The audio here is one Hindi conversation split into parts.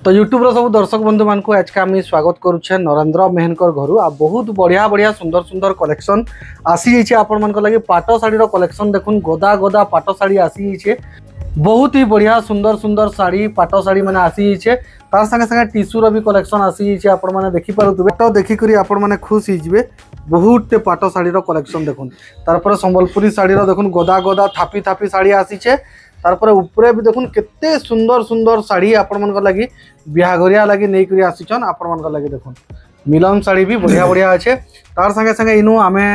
तो यूट्यूब सब दर्शक बंधु मान आज का आम स्वागत करुचे नरेंद्र मेहनकर घर आ बहुत बढ़िया बढ़िया सुंदर सुंदर कलेक्शन आसी जाइए आपण मान लगे पाट शाढ़ी कलेक्शन देखुन गदा गदा पाट शाढ़ी आसी जाइए बहुत ही बढ़िया सुंदर सुंदर शाढ़ी पाट शाढ़ी मैंने आसी जाइए तार संगे संगे टिश्यूर भी कलेक्शन आसी जाइए आपण मैंने देखिपे तो देखिक आपण मैंने खुश होइए बहुत पाट शाढ़ी कलेक्शन देखुन तार संबलपुरी शाढ़ी देखुन गदा गदा थापी थापी शाढ़ी आसीचे तारपर उपरे भी देखुन केते सुंदर सुंदर शाढ़ी आपण मन लगी बिहाघरिया लगी नहीं करी आसीचन आपण मन लगी देखुन मिलन शाढ़ी भी बढ़िया बढ़िया अच्छे तार संगे संगे इनु आमे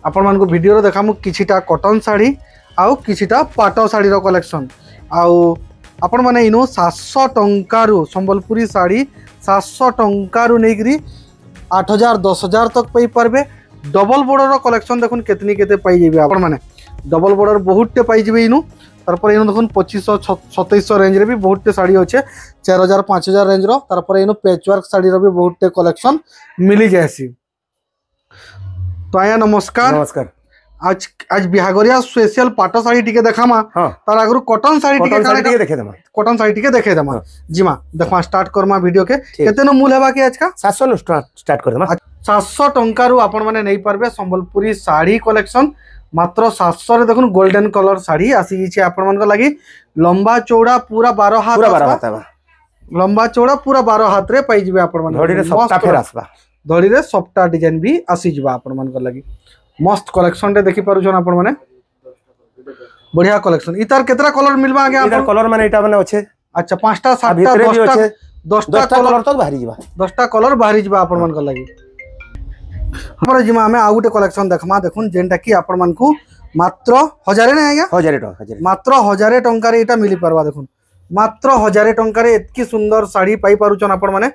आपण मन को वीडियो देखामु किछिटा कॉटन शाढ़ी आउ किछिटा पाट शाढ़ी कलेक्शन आउ आपण माने इनु 700 टंकारु संबलपुरी शाढ़ी 700 टंकारु नहीं करी 8000 10000 तक पाई पारबे डबल बॉर्डर कलेक्शन देखुन केतनी केते पाई जेबे आपण माने डबल बॉर्डर बहुत टे पाई जेबे इनु तारपर इन देखुन 2500 2700 रेंज रे भी बहुत शाढ़ी अच्छे 4000 5000 रेंज रो तारपर इन पैचवर्क शाढ़ी रो भी बहुत कलेक्शन मिली जाएसी। तो आया नमस्कार नमस्कार आज आज बिहागरिया स्पेशल पाट शाढ़ी टिके देखामा तार आगरु कॉटन शाढ़ी टिके देखे देमा कॉटन शाढ़ी टिके देखे देमा जीमा देखमा स्टार्ट करमा वीडियो के केते न मूल हेबा के आज का 700 नु स्टार्ट कर देमा 700 टंका रु आपण माने नहीं पारबे संबलपुरी शाढ़ी कलेक्शन मात्र 700 रे देखुन गोल्डन कलर शाढ़ी आसी गिछि आपण मन लगी लंबा चौड़ा पूरा 12 हाथ लंबा चौड़ा पूरा 12 हाथ रे पाई जिबे आपण मन धड़ी रे सप्ता फेर आसबा धड़ी रे सप्ता डिजाइन भी आसी जिबा आपण मन लगी मस्त कलेक्शन रे देखि पारु छन आपण माने बढ़िया कलेक्शन इतार केतरा कलर मिलबा आगे इतार कलर माने एटा माने अच्छे अच्छा 5टा 7टा 10टा कलर तक बाहरी जिबा 10टा कलर बाहरी जिबा आपण मन लगी हमर जिमा हमें आ गुटे कलेक्शन देखमा देखुन जेंटा की आपण मन को मात्र 1000 ने आज्ञा 1000 टका मात्र 1000 टंका रे एटा मिली परवा देखुन मात्र 1000 टंका रे एतकी सुंदर साड़ी पाई पारुचन आपण माने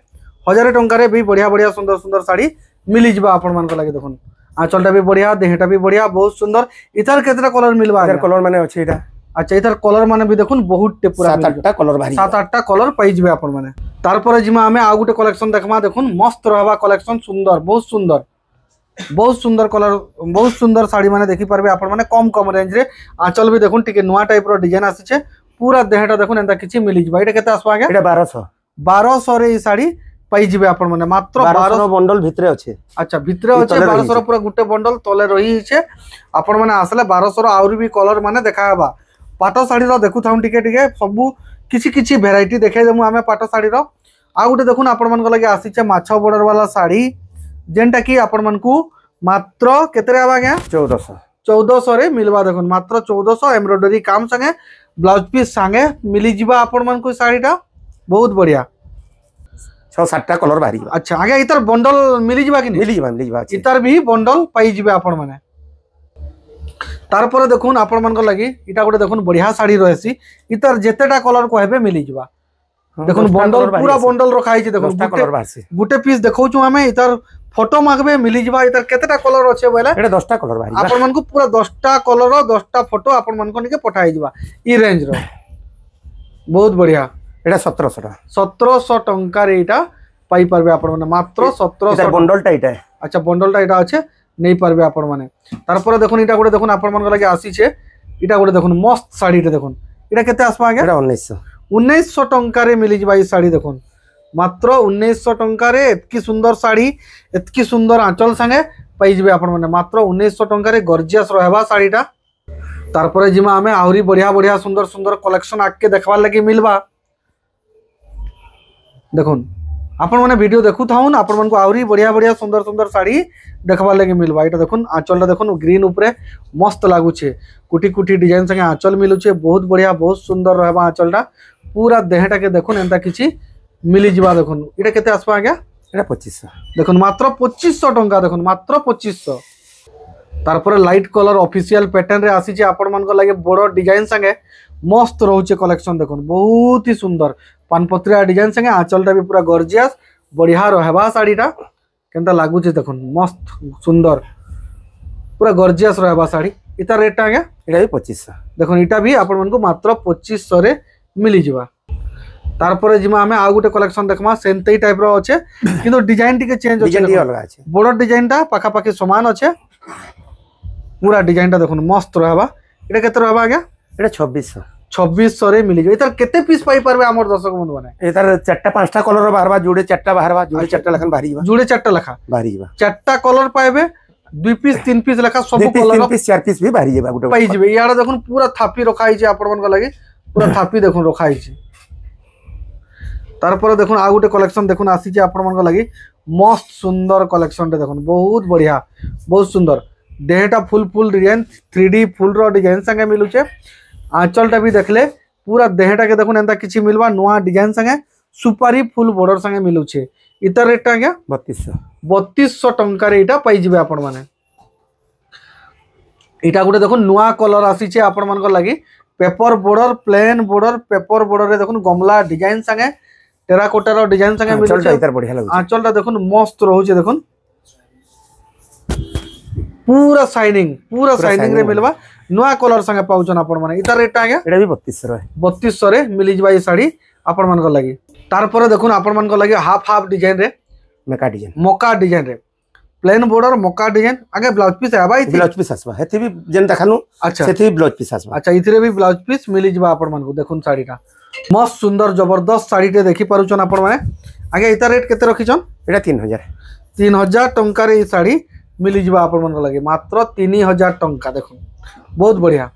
1000 टंका रे भी बढ़िया बढ़िया सुंदर सुंदर साड़ी मिली जिबा आपण मन को लागे देखुन आंचलटा भी बढ़िया देहटा भी बढ़िया बहुत सुंदर इतार केतरा कलर मिलबा इतार कलर माने अछि एटा अच्छा इतार कलर माने भी देखुन बहुत टे पूरा 7-8टा कलर बाहरी 7-8टा कलर पाई जिबे आपण माने तारपर जिमा हमें आ गुटे कलेक्शन देखमा देखुन मस्त रहबा कलेक्शन सुंदर बहुत सुंदर कलर बहुत सुंदर शाढ़ी माने देखि पारबे आपण माने कम रेंज रे आंचल भी देखुन टिके नुआ टाइप रो डिजाइन आसीचे पूरा देहटा देखुन एंता किछि मिली जिबा एटा केते आसबा आगे एटा 1200 रे ई शाढ़ी पाई जिबे आपण माने मात्र 1200 बंडल भितरे अछि अच्छा भितरे अछि 1200 रो पूरा गुटे बंडल तले रही छे आपण माने आसले 1200 रो आउरी भी कलर माने देखाबा पाट शाढ़ी रो देखु थाउ टिके टिके सब किछि वैरायटी देखे जमु हमें पाट शाढ़ी रो आ गुटे देखुन आपण मन को लगे आसीचे माछो बॉर्डर वाला शाढ़ी जेंटा की आपण मन को मात्र केतरे आबा गया 1400 रे मिलबा देखुन मात्र 1400 एम्ब्रॉयडरी काम संगे ब्लाउज पीस संगे मिली जिबा आपण मन को शाढ़ीटा बहुत बढ़िया 6-7टा कलर बाहरी अच्छा आगे इतर बंडल मिली जिबा कि मिली जिबा इतर भी बंडल पाई जिबे आपण माने तार पर देखुन आपण मन को लगी इटा गोटे देखुन बढ़िया शाढ़ी रहसी इतर जेतेटा कलर कहबे मिली जिबा देखुन बंडल पूरा बंडल रखा है देखुन गुटे पीस देखौछु हमें इतर फोटो मागबे मिली जिबा इतर केतेटा कलर अच्छे बोले एटा 10टा कलर बाहरी आपण मन को पूरा 10टा कलर 10टा फोटो आपण मन को निके पठाई जिबा ई रेंज रो बहुत बढ़िया एटा 1700 टंका रे एटा पाई परबे आपण माने मात्र 1700 बंडल टा एटा अच्छा बंडल टा एटा अच्छे नहीं पारबे आपण माने तार पर देखुन इटा गोटे देखुन आपण मन को लगे आसी छे इटा गोटे देखुन मस्त शाढ़ी टे देखुन इटा केते आसबा आगे एटा 1900 टंका रे मिली जिबा ई शाढ़ी देखुन मात्र 1900 टंका रे एतकी सुंदर शाढ़ी एतकी सुंदर आंचल संगे पाई जिबे आपण माने मात्र 1900 टंका रे गॉर्जियस रहबा शाढ़ीटा तार पर जिमा हमें आहुरी बढ़िया बढ़िया सुंदर सुंदर कलेक्शन आके देखबार लगी मिलबा देखुन आपण माने वीडियो देखु थाउन आपण मन को आहुरी बढ़िया बढ़िया सुंदर सुंदर शाढ़ी देखबार लगी मिलबा एटा देखुन आंचलटा देखुन ग्रीन ऊपरे मस्त लागु छे कुटी कुटी डिजाइन संगे आंचल मिलु छे बहुत बढ़िया बहुत सुंदर रहबा आंचलटा पूरा देहटा के देखुन एंता किछि मिली जिबा देखुन एटा केते आसबा आज्ञा एटा 2500 देखुन मात्र 2500 टंका देखुन मात्र 2500 तारपर लाइट कलर ऑफिशियल पैटर्न रे आसी छे आपण मन को लागे बड़ो डिजाइन संगे मस्त रहउचे कलेक्शन देखुन बहुत ही सुंदर पानपत्रिया डिजाइन संगे आंचलटा भी पूरा गॉर्जियस बढ़िया रहबा साड़ीटा केनता लागु छे देखुन मस्त सुंदर पूरा गॉर्जियस रहबा साड़ी इता रेट आज्ञा एटा भी 2500 देखुन इटा भी आपण मन को मात्र 2500 रे मिली जिबा तारपर जिमा हमें आ गुटे कलेक्शन देखमा सेंतई टाइप रो अच्छे किंतु डिजाइन टिके चेंज डिजाइन अलग अछि बड़ डिजाइनटा पाखा पाखी समान अच्छे पूरा डिजाइनटा देखुन मस्त रहबा एटा केते रहबा आज्ञा एटा 2600 2600 रे मिली जाय इतर केते पीस पाई परबे हमर दर्शक बंधु माने एतार चारटा पांचटा कलर बाहरबा जोड़े चारटा बाहरबा जोड़े चारटा लखन बाहरी बा जुड़े 4टा लखा बाहरी बा चारटा कलर पाइबे 2 पीस 3 पीस लखा सब तीन कलर पीस चार पीस भी बाहरी जेबा गुटे पाई जिवे याडा देखुन पूरा थापी रखा हिचे आपण मन लागि पूरा थापी देखुन रखा हिचे तार पर देखुन आ गुटे कलेक्शन देखुन आसी जे आपण मन लागि मस्त सुंदर कलेक्शन टे देखुन बहुत बढ़िया बहुत सुंदर देहटा फुल फुल डिजाइन 3D फुल रो डिजाइन संगे मिलुचे आंचलटा भी देखले पूरा देहटा के देखुन एंता किछि मिलबा नोआ डिजाइन संगे सुपारी फुल बॉर्डर संगे मिलुचे इतर रेटटा क्या 3200 टंका रे इटा पाई जिवे आपण माने इटा गुटे देखुन नोआ कलर आसीचे आपण मन को लागि paper border plain border paper border रे देखुन गमला डिजाइन संगे टेराकोटा रो डिजाइन संगे मिलुचे इतर बढ़िया लागु आंचलटा देखुन मस्त रहउचे देखुन पूरा शाइनिंग रे मिलबा नोआ कलर संगे पाउछन आपण माने इतर रेटटा क्या एटा भी 3200 है 3200 रे मिली जबा ई साड़ी आपण मन को लागि तार पर देखुन आपण मन को लागि हाफ डिजाइन रे मका डिजाइन रे प्लेन बॉर्डर मका डिजाइन आगे ब्लाउज पीस आबा ई ब्लाउज पीस आसबा हेती भी जेन देखानु अच्छा सेती ब्लाउज पीस आसबा अच्छा इथरे भी ब्लाउज पीस मिली जबा आपण मन को देखुन साड़ीटा मस्त सुंदर जबरदस्त साड़ी टे देखि पारुछन आपण माने आगे इता रेट केते रखिछन एटा 3000 टंका रे ई साड़ी मिली जबा आपण मन को लागि मात्र 3000 टंका देखुन बहुत बढ़िया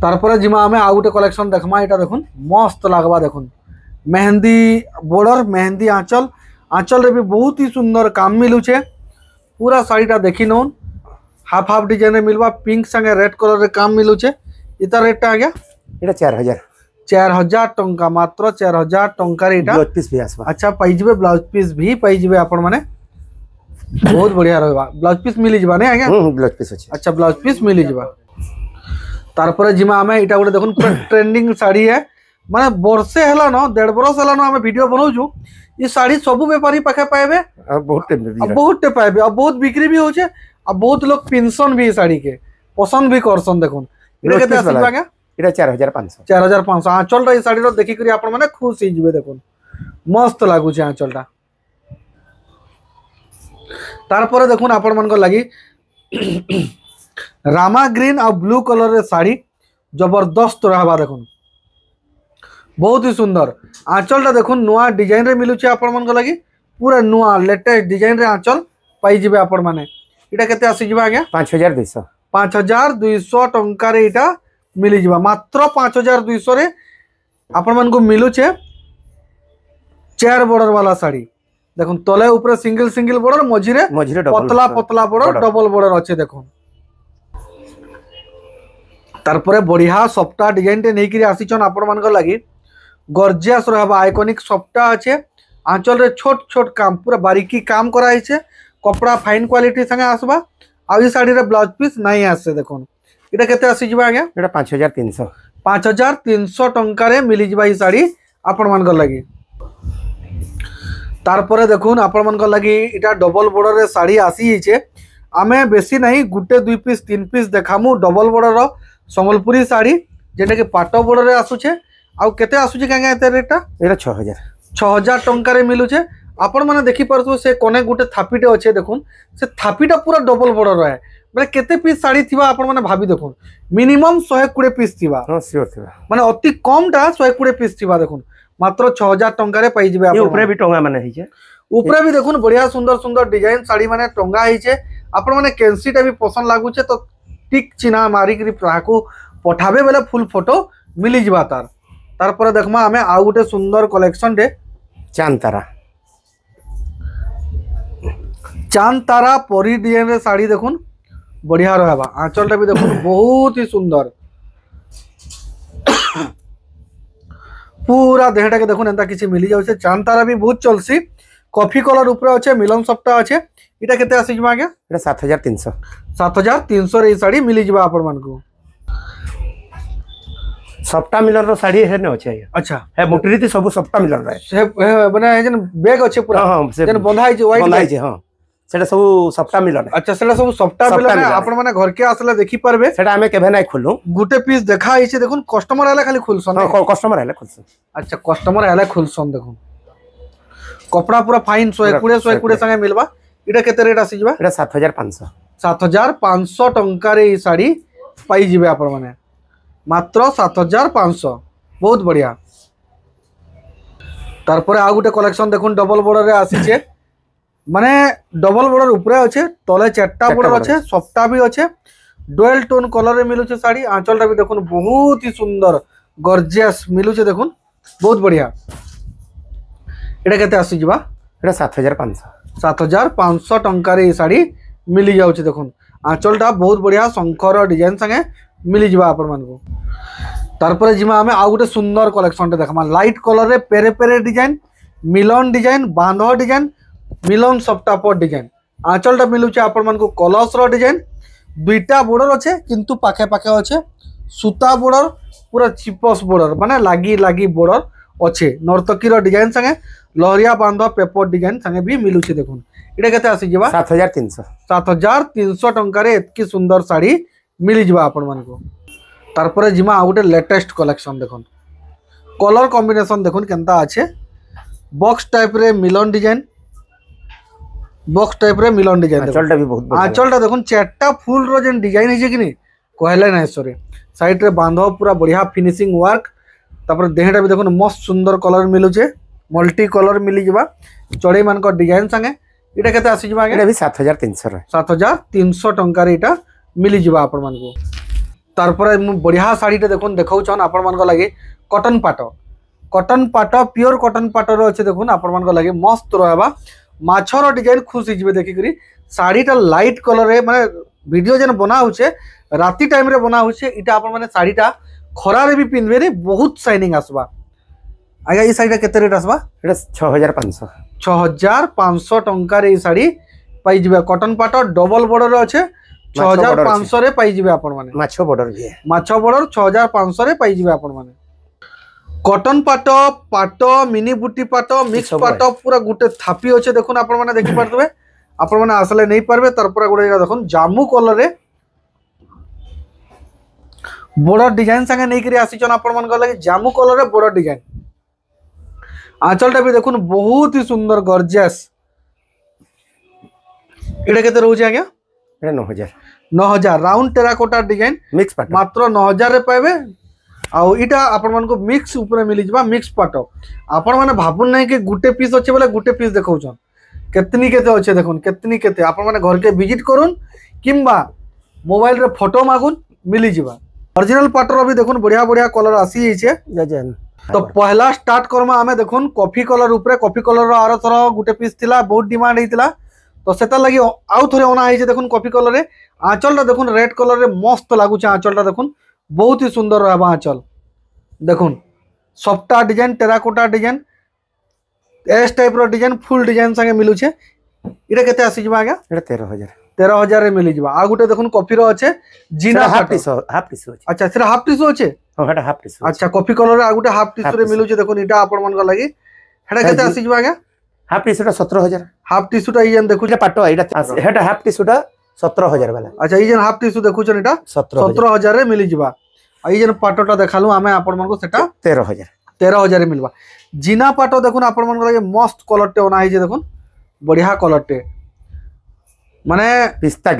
तार पर जिमा हमें आ गुटे कलेक्शन देखमा एटा देखुन मस्त लागबा देखुन मेहंदी बॉर्डर मेहंदी आंचल रे भी बहुत ही सुंदर काम मिलुचे पूरा साड़ीटा देखि नोन हाफ डिजाइन रे मिलबा पिंक संगे रेड कलर रे काम मिलुचे इता रेटटा आ गया एटा 4000 टंका मात्र 4000 टंका रे इटा ब्लाउज पीस भी आसबा अच्छा पाई जिवे ब्लाउज पीस भी पाई जिवे आपण माने बहुत बढ़िया रहबा ब्लाउज पीस मिली जिबा ने आज्ञा ब्लाउज पीस अछि अच्छा ब्लाउज पीस मिली जिबा तार पर जिमा हमें इटा गुटे देखुन ट्रेंडिंग साड़ी है माने वर्षे हला न 1.5 बरस हला न हमें वीडियो बनाउछु ये साड़ी सब व्यापारी पाखे पाएबे बहुत टे पाएबे अब बहुत बिक्री भी होचे अब बहुत लोग पिनसन भी साड़ी के पसंद भी करसन देखुन इटा केते आसीबा क्या एटा 4500 आंचलटा ई साड़ी रो देखि करी आपण माने खुश ही जिवे देखुन मस्त लागु छै आंचलटा तार पर देखुन आपण मन को लागि रामा ग्रीन और ब्लू कलर रे साड़ी जबरदस्त रहबा देखुन बहुत ही सुंदर आंचलटा देखुन नुआ डिजाइन रे मिलुचे आपण मन को लागि पूरा नुआ लेटेस्ट डिजाइन रे आंचल पाई जिवे आपण माने इटा केते आसी जिबा आज्ञा 5200 टंका रे इटा मिली जिबा मात्र 5200 रे आपण मन को मिलुचे 4 बॉर्डर वाला साड़ी देखुन तले ऊपर सिंगल बॉर्डर मझिरे पतला बॉर्डर डबल बॉर्डर अच्छे देखुन तारपरे बढ़िया सफ्टा डिजाइन टे नहीं करी आसीचन आपण मन को लागि गॉर्जियस रहबा आइकॉनिक सफ्टा अच्छे आंचल रे छोट छोट काम पूरा बारीकी काम करा हिचे कपड़ा फाइन क्वालिटी संगे आसबा आ ई साड़ी रे ब्लाउज पीस नहीं आसे देखुन इटा केते आसी जिबा आज्ञा एटा 5300 टंका रे मिली जिबा ई साड़ी आपण मन को लागि तारपरे देखुन आपण मन को लागि इटा डबल बॉर्डर रे साड़ी आसी हिचे आमे बेसी नहीं गुटे 2 पीस 3 पीस देखामु डबल बॉर्डर रो संबलपुरी साड़ी जेटा कि पाटो बॉर्डर रे आसुचे आ केते आसुचे कांगे एते रेटटा एटा 6000 टंका रे मिलुचे आपण माने देखि परथु से कोने गुटे थापीटे अच्छे देखुन से थापीटा पूरा डबल बॉर्डर है माने केते पीस साड़ी थिबा आपण माने भाबी देखुन मिनिमम 120 पीस थिबा हां श्योर थिबा माने अति कम टा 120 पीस थिबा देखुन मात्र 6000 टंका रे पाई जिबे आपण ऊपर भी टंगा माने हिचे ऊपर भी देखुन बढ़िया सुंदर सुंदर डिजाइन साड़ी माने टंगा हिचे आपण माने कैंसीटा भी पसंद लागुचे तो टिक चिन्ह मारी करी प्राको पठाबे बेले फुल फोटो मिली जिबा तार पर देखमा हमें आ गुटे सुंदर कलेक्शन दे चांद तारा परी डिजाइन रे साड़ी देखुन बढ़िया रहबा आंचलटा भी देखुन बहुत ही सुंदर पूरा देहटा के देखुन एंता किछि मिली जाउछे चांद तारा भी बहुत चलसी कॉफी कलर ऊपर अच्छे मिलन सफ्टा अच्छे इटा केते आसी जमा आगे एटा 7300 रे साड़ी मिली जबा आपण मन को सफ्टा मिलर रो साड़ी है न अच्छे अच्छा है मोटरीती सब सफ्टा मिलर रे से बना जन बैग अच्छे पूरा हां जन बंधाई जे व्हाइट बंधाई जे हां सेटा सब सफ्टा मिलर अच्छा सेटा सब सफ्टा मिलर आपण माने घर के आसले देखि परबे सेटा हमें केभे नै खोलु गुटे पीस देखा आइछे देखुन कस्टमर आले खाली खुलसन हां कस्टमर आले खुलसन अच्छा कस्टमर आले खुलसन देखुन कपड़ा पूरा फाइन 120 संगे मिलबा इटा केते रेट आसी जबा एटा 7500 टंका रे ई साड़ी पाई जिबे आपण माने मात्र 7500 बहुत बढ़िया। तारपरे आ गोटे कलेक्शन देखुन डबल बॉर्डर रे आसीचे माने डबल बॉर्डर ऊपर अच्छे तले चारटा बॉर्डर अच्छे सफ्टा भी अच्छे डुअल टोन कलर रे मिलुचे साड़ी आंचलटा भी देखुन बहुत ही सुंदर गॉर्जियस मिलुचे देखुन बहुत बढ़िया। एटा केते आसी जिबा एटा 7500 7500 टंका रे साड़ी मिली जाउचे देखुन आंचलटा बहुत बढ़िया शंकर डिजाइन संगे मिली जिबा आपण मानको। तारपरे जिमा हमें आ गोटे सुंदर कलेक्शन टे देखमा लाइट कलर रे पेरे पेरे डिजाइन मिलन डिजाइन बांध डिजाइन मिलन सफ्टापट डिजाइन आंचलटा मिलुचे आपण मानको कलस रो डिजाइन दुईटा बॉर्डर अच्छे किंतु पाखे पाखे अच्छे सूता बॉर्डर पूरा चिपस बॉर्डर माने लागी लागी बॉर्डर अच्छे नर्तकी रो डिजाइन संगे लहरिया बांध पेपर डिजाइन संगे भी मिलुचे देखुन एटा केते आसी जिबा 7300 टंका रे एतकी सुंदर साड़ी मिली जिबा आपण मानको। तारपरे जिमा आ गोटे लेटेस्ट कलेक्शन देखुन कलर कॉम्बिनेशन देखुन केनता अच्छे बॉक्स टाइप रे मिलन डिजाइन आंचलटा भी बहुत आंचलटा देखुन चारटा फुल रो जेन डिजाइन है कि नहीं कहले ना सॉरी साइड रे बांधो पूरा बढ़िया फिनिशिंग वर्क तापर देहटा भी देखुन मस्त सुंदर कलर मिलुचे मल्टी कलर मिली जिबा चढ़ई मान को डिजाइन संगे एटा केते आसी जिबा एटा भी 7300 टंका रे एटा मिली जिबा आपण मान को। तारपरे बढ़िया साड़ीटे देखुन देखाउछन आपण मान को लागि कॉटन पाट प्योर कॉटन पाट रो अच्छे देखुन आपण मान को लागि मस्त रहबा माछर डिजाइन खुश हिजबे देखिकरी साड़ीटा लाइट कलर रे माने वीडियो जेन बना होचे राती टाइम रे बना होचे इटा आपण माने साड़ीटा खरा रे भी पिनबे रे बहुत शाइनिंग आसबा। आगे ई साड़ीटा केते रेट आसबा एटा 6500 टंका रे ई साड़ी पाई जिबे कॉटन पाट डबल बॉर्डर रे अच्छे 6500 रे पाई जिबे आपण माने माछो बॉर्डर भी है माछो बॉर्डर 6500 रे पाई जिबे आपण माने कॉटन पाट मिनी बुटी पाट मिक्स पाट पूरा गुटे थापी अच्छे देखुन आपण माने देखि पारतबे आपण माने आसले नहीं पारबे तरपर गुटे देखुन जामू कलर रे बॉर्डर डिजाइन संगे नहीं करी आसी छन आपण मान लागि जामू कलर रे बॉर्डर डिजाइन आंचलटा भी देखुन बहुत ही सुंदर गॉर्जियस एटा केते रहउछ आज्ञा एटा 9000 राउंड टेराकोटा डिजाइन मिक्स पाट मात्र 9000 रे पाइबे आउ इटा आपण मान को मिक्स ऊपर मिली जबा मिक्स पाट आपण माने भाबुन नै कि गुटे पीस अच्छे बोले गुटे पीस देखाउछन केतनी केते अच्छे देखुन केतनी केते आपण माने घर के विजिट करूँ किंबा मोबाइल रे फोटो मागुन मिली जबा ओरिजिनल पाटर भी देखुन बढ़िया बढ़िया कलर आसी जाइछे। तो पहला स्टार्ट करमा हमें देखुन कॉफी कलर ऊपर कॉफी कलर रो आरो थरो गुटे पीस थिला बहुत डिमांड हेतिला तो सेता लागि आउ थरे ओना हेजे देखुन कॉफी कलर रे आंचलटा देखुन रेड कलर रे मस्त लागुचे आंचलटा देखुन बहुत ही सुंदर रहबा आंचल देखुन सफ्टा design terracotta design S type row design फुल डिजाइन संगे मिलुचे इटा केते आसी जिबा आगे एटा 13000 रे मिली जिबा आ गुटे देखुन कॉफी रो अच्छे जीना हाफ टिशू अछि अच्छा सेरा हाफ टिशू अच्छे हां एटा हाफ टिशू अच्छा कॉफी कलर रे आ गुटे हाफ टिशू रे मिलुचे देखुन इटा आपण मन को लागि हेडा केते आसी जिबा आगे हाफ टिशूटा 17000 हाफ टिशूटा ई जन देखु पाटो एटा हेटा हाफ टिशूटा 17000 वाला अच्छा ई जन हाफ टिशू देखु छन इटा 17000 रे मिली जिबा आ ई जन पाटोटा देखालु हमें आपण मन को सेटा 13000 रे मिलबा जीना पाटो देखुन आपण मन को लागि मस्त कलर टे ओना हिजे देखुन बढ़िया कलर टे माने पिस्ता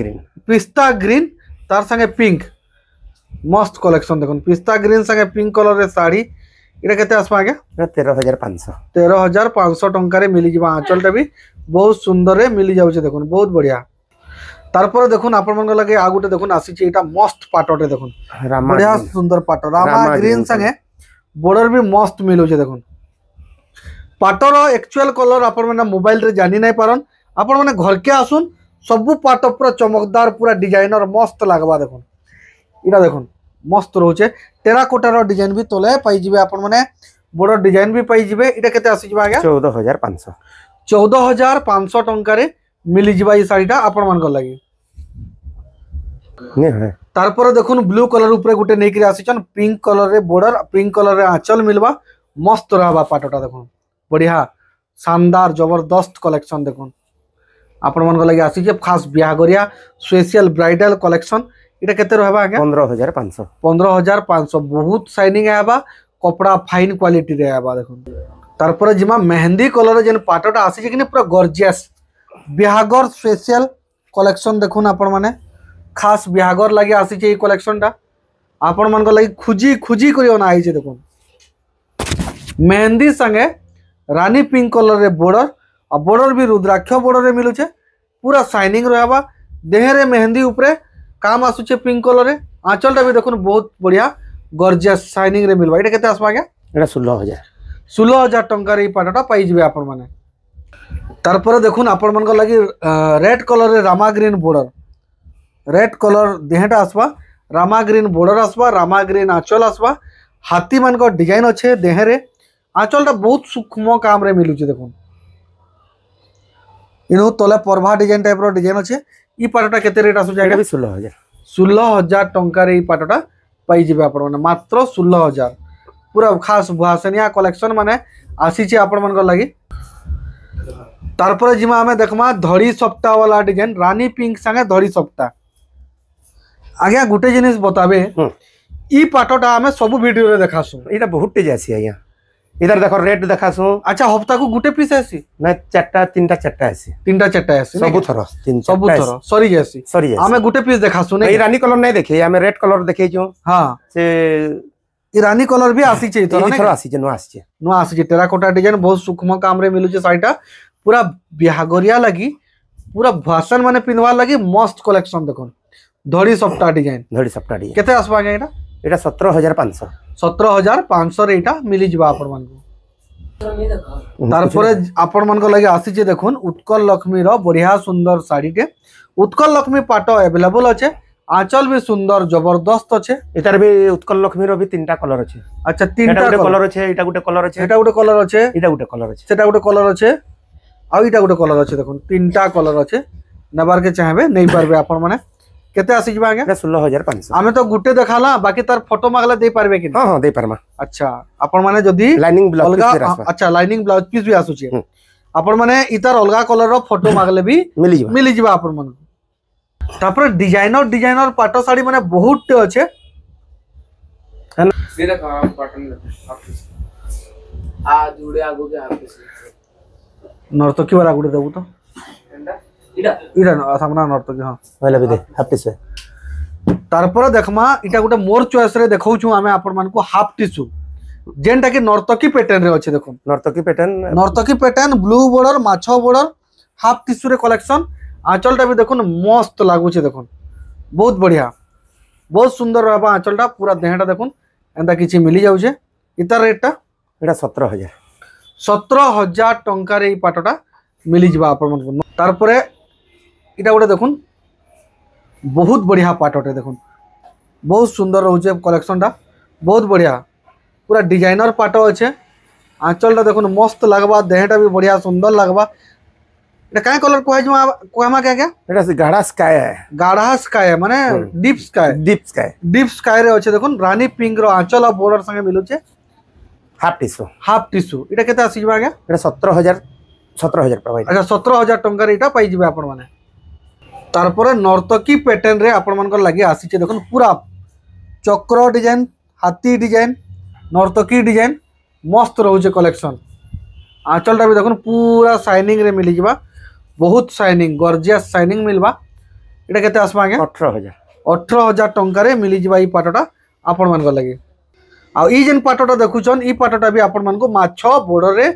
ग्रीन तार संगे पिंक मस्त कलेक्शन देखुन पिस्ता ग्रीन संगे पिंक कलर रे साड़ी इटा केते आसबा आगे 13500 टंका रे मिली जिबा आंचलटा भी बहुत सुंदर रे मिली जाउचे देखुन बहुत बढ़िया। तारपर देखुन आपण मन लगे आ गुटे देखुन आसी छि इटा मस्त पाटोटे देखुन बढ़िया सुंदर पाटो रामा ग्रीन संगे बॉर्डर भी मस्त मिलुचे देखुन पाटोर एक्चुअल कलर आपण माने मोबाइल रे जानि नै पारन आपण माने घर के आसुन सबु पाटो पूरा चमकदार पूरा डिजाइनर मस्त लागबा देखुन इटा देखुन मस्त रोचे टेराकोटार डिजाइन भी तोले पाई जिबे आपण माने बॉर्डर डिजाइन भी पाई जिबे इटा केते आसी जिबा आगे 14500 टंका रे मिली जिबा ई साड़ीटा आपण मान को लागि तारपर देखुन ब्लू कलर ऊपर गुटे नै करी आसीचन पिंक कलर रे बॉर्डर पिंक कलर रे आंचल मिलबा मस्त रहबा पाटोटा देखुन बढ़िया शानदार जबरदस्त कलेक्शन देखुन आपण मन को लागि आसी जे खास बियागरिया स्पेशल ब्राइडल कलेक्शन इटा केते रहबा आगे 15500 बहुत शाइनिंग आबा कपड़ा फाइन क्वालिटी रे आबा देखुन तारपर जिमा मेहंदी कलर जेन पाटोटा आसी जे कि पूरा गॉर्जियस बिहागर स्पेशल कलेक्शन देखुन आपण माने खास बिहागर लागि आसी जे कलेक्शन टा आपण मन लगी खुजी खुजी करी अना आइछे देखो मेहंदी संगे रानी पिंक कलर रे बॉर्डर और बॉर्डर भी रुद्राक्ष बॉर्डर रे मिलुचे पूरा शाइनिंग रहबा देहरे मेहंदी ऊपर काम आसुचे पिंक कलर रे आंचलटा भी देखो बहुत बढ़िया गॉर्जियस शाइनिंग रे मिलबा। एटा केते आसबा गया एटा 16000 16,000 टंका रे पाटटा पाई जिवे आपण माने। तारपर देखुन आपण मन लगी रेड कलर रे rama green border red colour देहटा आसबा रामा ग्रीन बॉर्डर आसबा रामा ग्रीन आंचल आसबा हाथी मान को डिजाइन अच्छे देहरे आंचलटा बहुत सूक्ष्म काम रे मिलुचे देखुन इनु तले परभा डिजाइन टाइप रो डिजाइन अच्छे ई पाटटा केते रेट आसु जाएगा भी 16000 16,000 टंका रे ई पाटटा पाई जिवे आपण माने मात्र 16,000 पूरा खास भुआसनिया कलेक्शन माने आसी छे आपण मन को लगी। तारपर जिमा हमें देखमा धड़ी सप्ताह वाला डिजाइन रानी पिंक संगे धड़ी सप्ताह आज्ञा गुटे जिनिस बताबे ई पाटटा हमें सब वीडियो रे देखासु एटा बहुत तेज आसी आज्ञा इधर देखो रेट देखासु। अच्छा हफ्ता को गुटे पीस आसी ना चारटा तीनटा चारटा आसी तीनटा चारटा आसी सब थरो तीन सब थरो सरी जासी हमें गुटे पीस देखासु नै ई रानी कलर नै देखे हमें रेड कलर देखे जो हां से ई रानी कलर भी आसी छे थरो नै आसी जे नो आसी छे टेराकोटा डिजाइन बहुत सूक्ष्म काम रे मिलु छे साइटा पूरा बिहागरिया लगी पूरा भाषण माने पिनवा लगी मस्त कलेक्शन देखो धड़ी सप्ताह डिजाइन केते आसबा गया एटा एटा 17500 17,500 रे एटा मिली जिबा आपण मन को। तारपरे आपण मन को लगे आसी छे देखुन उत्कल लक्ष्मी रो बढ़िया सुंदर साड़ी के उत्कल लक्ष्मी पाटो अवेलेबल अच्छे आंचल भी सुंदर जबरदस्त अच्छे एतार भी उत्कल लक्ष्मी रो भी तीनटा कलर अच्छे। अच्छा तीनटा कलर अच्छे एटा गुटे कलर अच्छे एटा गुटे कलर अच्छे एटा गुटे कलर अच्छे सेटा गुटे कलर अच्छे आ इटा गुटे कलर अच्छे देखुन तीनटा कलर अच्छे नबार के चाहबे नहीं पारबे आपण माने केते आसी जिबा आगे 16500 हमें तो गुटे देखाला बाकी तार फोटो मागला दे पारबे कि हां हां दे पारमा। अच्छा आपण माने जदी लाइनिंग ब्लाउज पीस अच्छा लाइनिंग ब्लाउज पीस भी आसु छे आपण माने इतार अलगा कलर रो फोटो मागले भी मिली जिबा आपण मन तापर डिजाइनर पाटो साड़ी माने बहुत अच्छे है ना मेरा काम पैटर्न आ जुड़े आगो के हाथ से नर्तकी वाला गुटे देबू तो इडा सामना नर्तकी हां वाला भी दे हाफ टिश्यू तारपर देखमा इटा गुटे मोर चॉइस रे देखौ छु हमें आपण मन को हाफ टिश्यू जेनटा कि नर्तकी पैटर्न रे अछि देखो नर्तकी पैटर्न ब्लू बॉर्डर माछो बॉर्डर हाफ टिश्यू रे कलेक्शन आंचलटा भी देखो मस्त लागु छे देखो बहुत बढ़िया बहुत सुंदर रहबा आंचलटा पूरा देहटा देखो एंदा किछि मिली जाउ छे इतार रेटटा एटा 17,000 टंका रे ई पाटटा मिली जिबा आपण मन को। तारपरे इटा गोटे देखुन बहुत बढ़िया पाटटे देखुन बहुत सुंदर रोचे कलेक्शनटा बहुत बढ़िया पूरा डिजाइनर पाट अच्छे आंचलटा देखुन मस्त लगवा देहटा भी बढ़िया सुंदर लगवा एटा काय कलर कहमा क्या क्या एटा से गाढ़ा स्काई है माने डीप स्काई रे अच्छे देखुन रानी पिंक रो आंचल बॉर्डर संगे मिलुचे हाफ टिश्यू एटा केते आसी जिबा गया एटा 17000 पाई। अच्छा 17,000 टंका रे एटा पाई जिबे आपण माने। तारपरे नर्तकी पैटर्न रे आपण मन को लागि आसी छे देखुन पूरा चक्र डिजाइन हाथी डिजाइन नर्तकी डिजाइन मस्त रहउचे कलेक्शन आंचलटा भी देखुन पूरा शाइनिंग रे मिली जिबा बहुत शाइनिंग गॉर्जियस शाइनिंग मिलबा एटा केते आसबा के 18,000 टंका रे मिली जिबा ई पाटटा आपण मन को लागि आ ई जेन पाटटा देखुछन ई पाटटा भी आपण मन को माछो बॉर्डर रे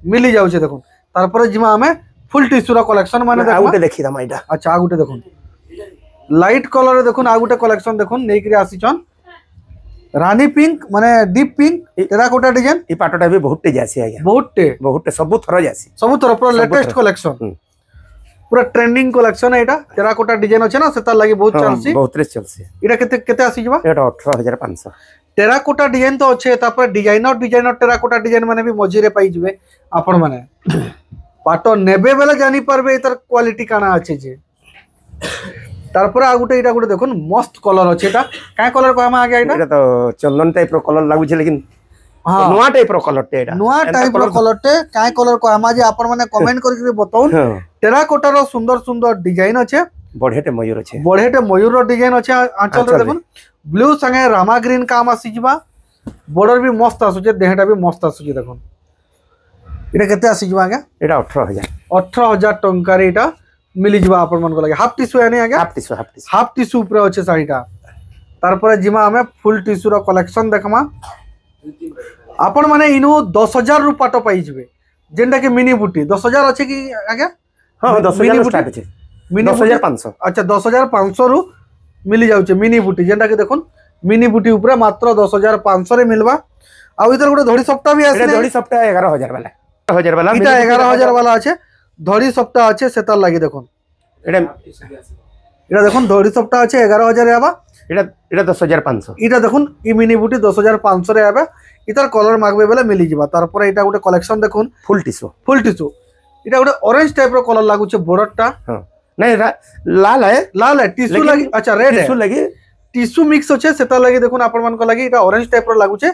मिली जाउ छे देखुन तारपर जिमा हमें फुल टिश्यू रो कलेक्शन माने आउटे देखि दम एटा। अच्छा आगुटे देखुन लाइट कलर रे देखुन आगुटे कलेक्शन देखुन नेई करी आसी छन रानी पिंक माने डीप पिंक टेराकोटा डिजाइन ई पाटटा भी बहुत तेज आसी आज्ञा बहुत सब थरो जासी सब थरो पूरा लेटेस्ट कलेक्शन पूरा ट्रेंडिंग कलेक्शन है एटा टेराकोटा डिजाइन अछि ना सेता लागि बहुत चलसी बहुत रे चलसी एटा केते केते आसी जबा एटा 18500 टेराकोटा डिजाइन तो अच्छे तापर डिजाइनर टेराकोटा डिजाइन माने भी मझिरे पाई जिवे आपण माने पाटो नेबे बेले जानी पारबे इतर क्वालिटी काना अच्छे जे तारपर आ गुटे इटा गुटे देखुन मस्त कलर अच्छे एटा काय कलर कहमा आ गया एटा तो चंदन टाइप रो कलर लागु छे लेकिन हां नुवा टाइप रो कलर टे एटा नुवा टाइप रो कलर टे काय कलर कहमा जे आपण माने कमेंट करके बताउन टेराकोटा रो सुंदर सुंदर डिजाइन अच्छे बढ़ेटे मयूर रो डिजाइन अच्छे आंचल रे देखुन ब्लू संगे रामा ग्रीन काम आसी जिबा बॉर्डर भी मस्त आसुचे देहटा भी मस्त आसुचे देखुन एटा केते आसी जिबा आगे एटा 18,000 टंका रे एटा मिली जिबा आपण मन को लागे हाफ टिश्यू आने आगे हाफ टिश्यू ऊपर अच्छे साड़ीटा तारपर जिमा हमें फुल टिश्यू रो कलेक्शन देखमा आपण माने इनु 10,000 रु पाटो पाई जिवे जेंटा के मिनी बुटी 10,000 अच्छे कि आगे हां 10,000 स्टार्ट अछि मिनी 10,500 अच्छा 10,500 रु मिली जाउचे मिनी बुटी जेंटा के देखुन मिनी बुटी ऊपर मात्र 10,500 रे मिलबा आ इधर गोटे धड़ी सप्ताह भी आसे धड़ी सप्ताह 11,000 वाला इटा 11,000 वाला अच्छे धड़ी सप्ताह अच्छे सेतार लागि देखुन एटा देखुन धड़ी सप्ताह अच्छे 11,000 आबा एटा 10,500 इटा देखुन ई मिनी बुटी 10,500 रे आबा इतार कलर मागबे बेले मिली जिबा तारपर एटा गोटे कलेक्शन देखुन फुल टिश्यू इटा गोटे ऑरेंज टाइप रो कलर लागु छे बॉर्डरटा हां नहीं लाल है टिश्यू लगी अच्छा रेड टिश्यू लगी टिश्यू मिक्स अच्छे सेता लगी देखुन आपण मन को लगी इटा ऑरेंज टाइप रो लागु छे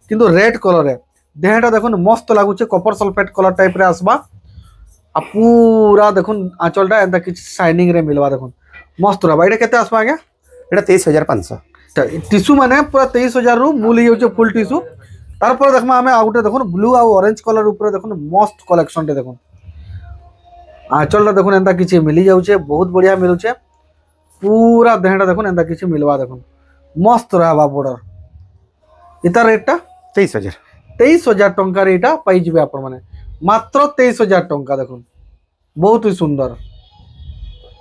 किंतु रेड कलर है देहटा देखुन मस्त लागु छे कॉपर सल्फेट कलर टाइप रे आसबा आ पूरा देखुन आंचलटा एंता किछ शाइनिंग रे मिलवा देखुन मस्त रहबा एटा केते आसबा आगे एटा 23,500 टिश्यू माने पूरा 23,000 रु मूल ही होचे फुल टिश्यू तारपर देखमा हमें आउटे देखुन ब्लू आ ऑरेंज कलर ऊपर देखुन मस्त कलेक्शन टे देखुन आंचलटा देखुन एंता किछ मिली जाउचे बहुत बढ़िया मिलुचे पूरा देहटा देखुन एंता किछ मिलवा देखुन मस्त रहबा बॉर्डर इता रेटटा 23,000 टंका रे इटा पाई जिवे आपण माने मात्र 23,000 टंका देखुन बहुत ही सुंदर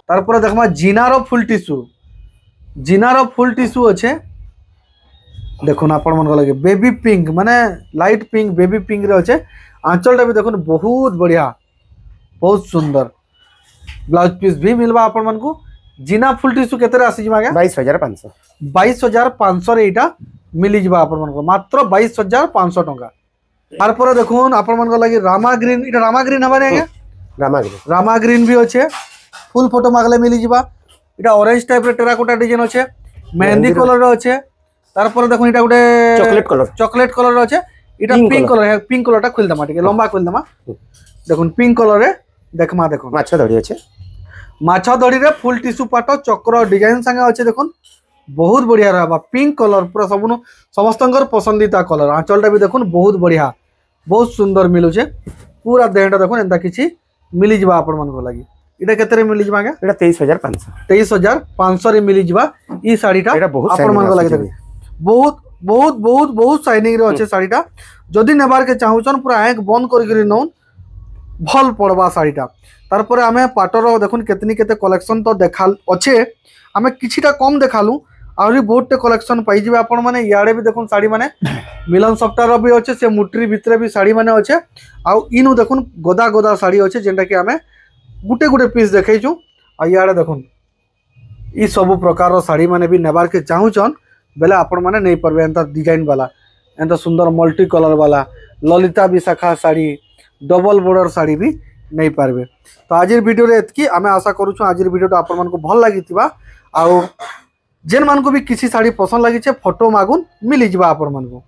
तारपर देखमा जिनारो फुल टिश्यू अच्छे देखुन आपण मन लगे बेबी पिंक माने लाइट पिंक बेबी पिंक रे अच्छे आंचलटा भी देखुन बहुत बढ़िया बहुत सुंदर ब्लाउज पीस भी मिलवा आपण मन को जिना फुल टिश्यू केते रे आसी जिमा 22,500 रे इटा मिली जिबा आपण मन को मात्र 22,500 टंका तारपर देखुन आपण मन लगे रामा ग्रीन इटा रामा ग्रीन हबा ने रामा ग्रीन भी अच्छे फुल फोटो मागले मिली जिबा इटा ऑरेंज टाइप रे टेराकोटा डिजाइन अच्छे मेहंदी कलर रो अच्छे तारपर देखुन इटा गुटे चॉकलेट कलर अच्छे इटा पिंक कलर है पिंक कलरटा खोल दमा ठीक लंबा खोल दमा देखुन पिंक कलर रे देखमा देखुन माछा धड़ी अच्छे माछा धड़ी रे फुल टिश्यू पाटो चक्र डिजाइन संगे अच्छे देखुन बहुत बढ़िया रहबा पिंक कलर पूरा सबनु समस्तंकर पसंदीदा कलर आंचलटा भी देखुन बहुत बढ़िया बहुत सुंदर मिलुचे पूरा देहटा देखुन एंता किछि मिली जिबा आपण मन को लागि इटा केते रे मिली जिबा एटा 23,500 रे मिली जिबा ई साड़ीटा आपण मन को लागि देख बहुत बहुत बहुत बहुत शाइनिंग रे अच्छे साड़ीटा जदि नेबार के चाहुचन पूरा आंख बंद करके नौन भल पड़वा साड़ीटा तारपर आमे पाटर देखुन केतनी केते कलेक्शन तो देखा अच्छे आमे किछिटा कम देखालु आउरी बहुतटे कलेक्शन पाई जिबे आपण माने याडे भी देखुन साड़ी माने मिलन सप्ताह भी अच्छे से मुट्री भितरे भी साड़ी माने अच्छे आउ इनु देखुन गोदा गोदा साड़ी अच्छे जेंटा कि आमे गुटे गुटे पीस देखैछु आ याडे देखुन ई सब प्रकार साड़ी माने भी नेबार के चाहुचन बेले आपण माने नहीं परबे एंता डिजाइन वाला एंता सुंदर मल्टी कलर वाला ललिता विशाखा साड़ी डबल बॉर्डर साड़ी भी नहीं पारबे तो आज वीडियो रे एतकी आमे आशा करूछु आज वीडियो आपण मन को भल लागितिबा आ जेन मान को भी किसी साड़ी पसंद लगी फोटो मागुन मिली जिबा आपण मन को।